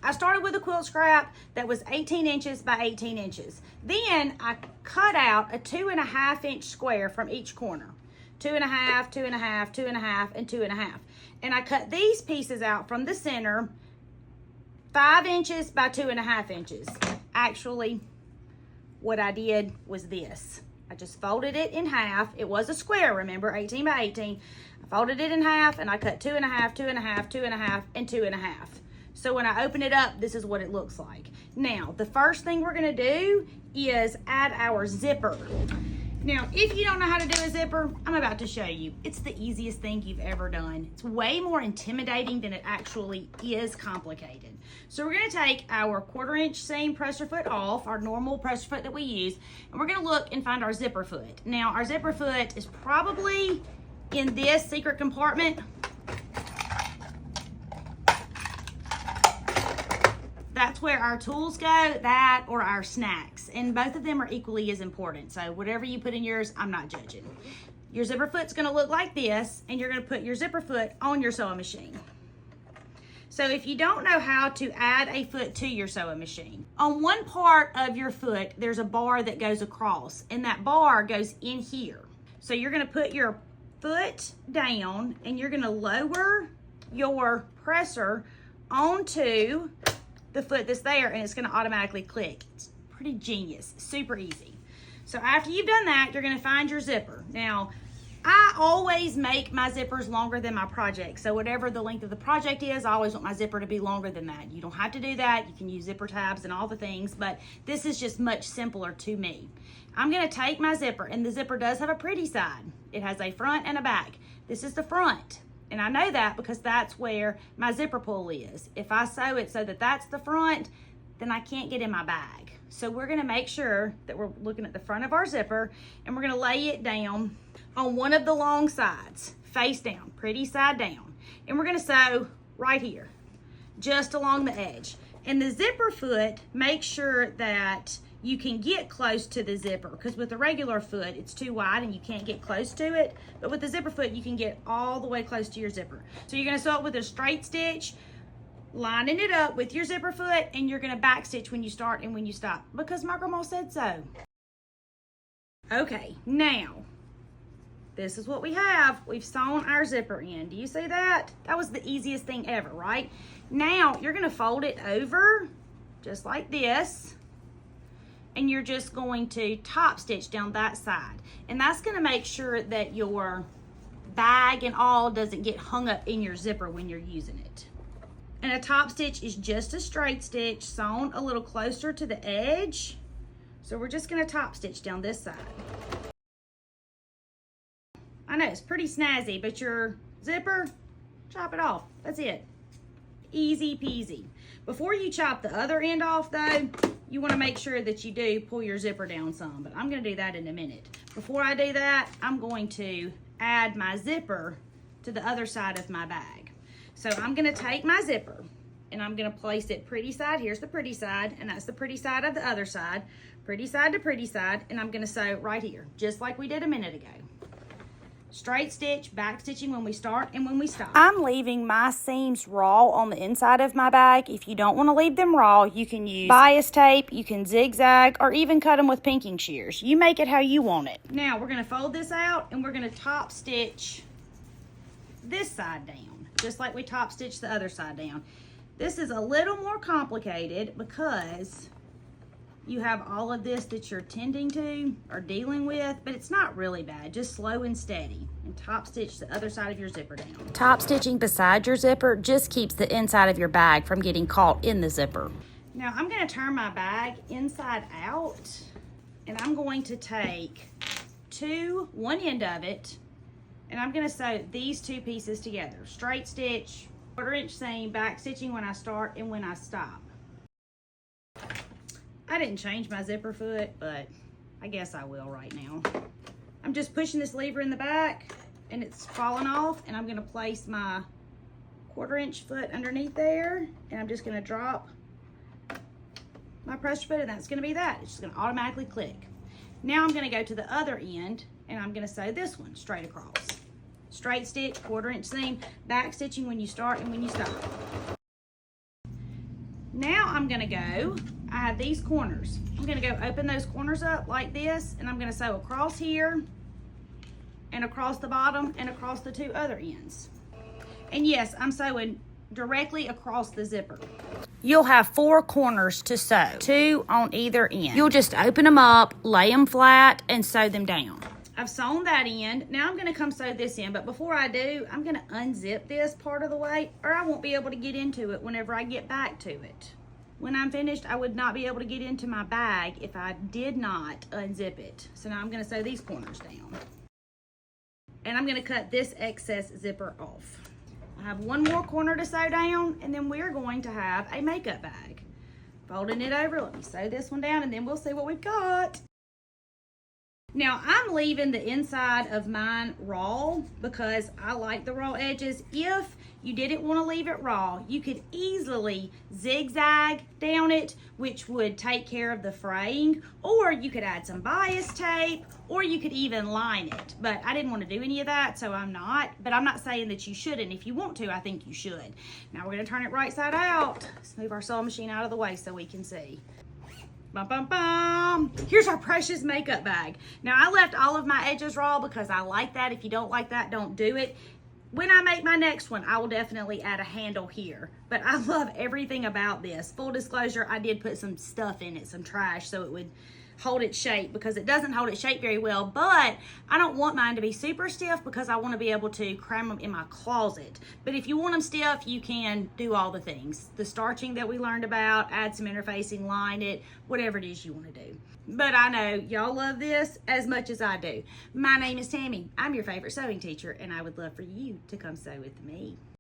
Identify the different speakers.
Speaker 1: I started with a quilt scrap that was 18 inches by 18 inches. Then I cut out a 2.5 inch square from each corner. 2.5, 2.5, 2.5, and 2.5. And I cut these pieces out from the center 5 inches by 2.5 inches. Actually, what I did was this. I just folded it in half. It was a square, remember, 18 by 18. I folded it in half and I cut 2.5, 2.5, 2.5, and 2.5. So when I open it up, this is what it looks like. Now, the first thing we're gonna do is add our zipper. Now, if you don't know how to do a zipper, I'm about to show you. It's the easiest thing you've ever done. It's way more intimidating than it actually is complicated. So we're gonna take our 1/4 inch seam presser foot off, our normal presser foot that we use, and we're gonna look and find our zipper foot. Now, our zipper foot is probably in this secret compartment. That's where our tools go, that or our snacks. And both of them are equally as important. So whatever you put in yours, I'm not judging. Your zipper foot's gonna look like this, and you're gonna put your zipper foot on your sewing machine. So if you don't know how to add a foot to your sewing machine, on one part of your foot, there's a bar that goes across, and that bar goes in here. So you're gonna put your foot down, and you're gonna lower your presser onto the foot that's there, and it's gonna automatically click. It's pretty genius, super easy. So after you've done that, you're gonna find your zipper. Now, I always make my zippers longer than my project. So whatever the length of the project is, I always want my zipper to be longer than that. You don't have to do that. You can use zipper tabs and all the things, but this is just much simpler to me. I'm gonna take my zipper, and the zipper does have a pretty side. It has a front and a back. This is the front. And I know that because that's where my zipper pull is. If I sew it so that that's the front, then I can't get in my bag. So we're gonna make sure that we're looking at the front of our zipper, and we're gonna lay it down on one of the long sides, face down, pretty side down. And we're gonna sew right here, just along the edge. And the zipper foot, make sure that you can get close to the zipper, because with the regular foot, it's too wide and you can't get close to it. But with the zipper foot, you can get all the way close to your zipper. So you're gonna sew it with a straight stitch, lining it up with your zipper foot, and you're gonna back stitch when you start and when you stop, because my grandma said so. Okay, now, this is what we have. We've sewn our zipper in. Do you see that? That was the easiest thing ever, right? Now, you're gonna fold it over, just like this, and you're just going to top stitch down that side. And that's gonna make sure that your bag and all doesn't get hung up in your zipper when you're using it. And a top stitch is just a straight stitch sewn a little closer to the edge. So we're just gonna top stitch down this side. I know it's pretty snazzy, but your zipper, chop it off, that's it. Easy peasy. Before you chop the other end off though, you wanna make sure that you do pull your zipper down some, but I'm gonna do that in a minute. Before I do that, I'm going to add my zipper to the other side of my bag. So I'm gonna take my zipper and I'm gonna place it pretty side. Here's the pretty side, and that's the pretty side of the other side. Pretty side to pretty side, and I'm gonna sew right here, just like we did a minute ago. Straight stitch, back stitching when we start and when we stop. I'm leaving my seams raw on the inside of my bag. If you don't want to leave them raw, you can use bias tape, you can zigzag, or even cut them with pinking shears. You make it how you want it. Now we're gonna fold this out and we're gonna top stitch this side down, just like we top stitched the other side down. This is a little more complicated because you have all of this that you're tending to or dealing with, but it's not really bad. Just slow and steady, and top stitch the other side of your zipper down. Top stitching beside your zipper just keeps the inside of your bag from getting caught in the zipper. Now I'm gonna turn my bag inside out, and I'm going to take one end of it, and I'm gonna sew these two pieces together. Straight stitch, 1/4 inch seam, back stitching when I start and when I stop. I didn't change my zipper foot, but I guess I will right now. I'm just pushing this lever in the back and it's falling off, and I'm gonna place my 1/4 inch foot underneath there, and I'm just gonna drop my pressure foot, and that's gonna be that. It's just gonna automatically click. Now I'm gonna go to the other end, and I'm gonna sew this one straight across. Straight stitch, 1/4 inch seam, back stitching when you start and when you stop. Now I'm gonna go, I have these corners. I'm gonna go open those corners up like this, and I'm gonna sew across here and across the bottom and across the two other ends. And yes, I'm sewing directly across the zipper. You'll have 4 corners to sew, 2 on either end. You'll just open them up, lay them flat, and sew them down. I've sewn that end. Now I'm gonna come sew this end, but before I do, I'm gonna unzip this part of the way, or I won't be able to get into it whenever I get back to it. When I'm finished, I would not be able to get into my bag if I did not unzip it. So now I'm gonna sew these corners down. And I'm gonna cut this excess zipper off. I have 1 more corner to sew down, and then we're going to have a makeup bag. Folding it over, let me sew this one down, and then we'll see what we've got. Now, I'm leaving the inside of mine raw because I like the raw edges. If you didn't want to leave it raw, you could easily zigzag down it, which would take care of the fraying, or you could add some bias tape, or you could even line it. But I didn't want to do any of that, so I'm not. But I'm not saying that you shouldn't. If you want to, I think you should. Now we're going to turn it right side out. Let's move our sewing machine out of the way so we can see. Bum, bum, bum. Here's our precious makeup bag. Now I left all of my edges raw because I like that. If you don't like that, don't do it. When I make my next one, I will definitely add a handle here. But I love everything about this. Full disclosure, I did put some stuff in it, some trash, so it would hold its shape, because it doesn't hold its shape very well. But I don't want mine to be super stiff because I want to be able to cram them in my closet. But if you want them stiff, you can do all the things. The starching that we learned about, add some interfacing, line it, whatever it is you want to do. But I know y'all love this as much as I do. My name is Tammy. I'm your favorite sewing teacher, and I would love for you to come sew with me.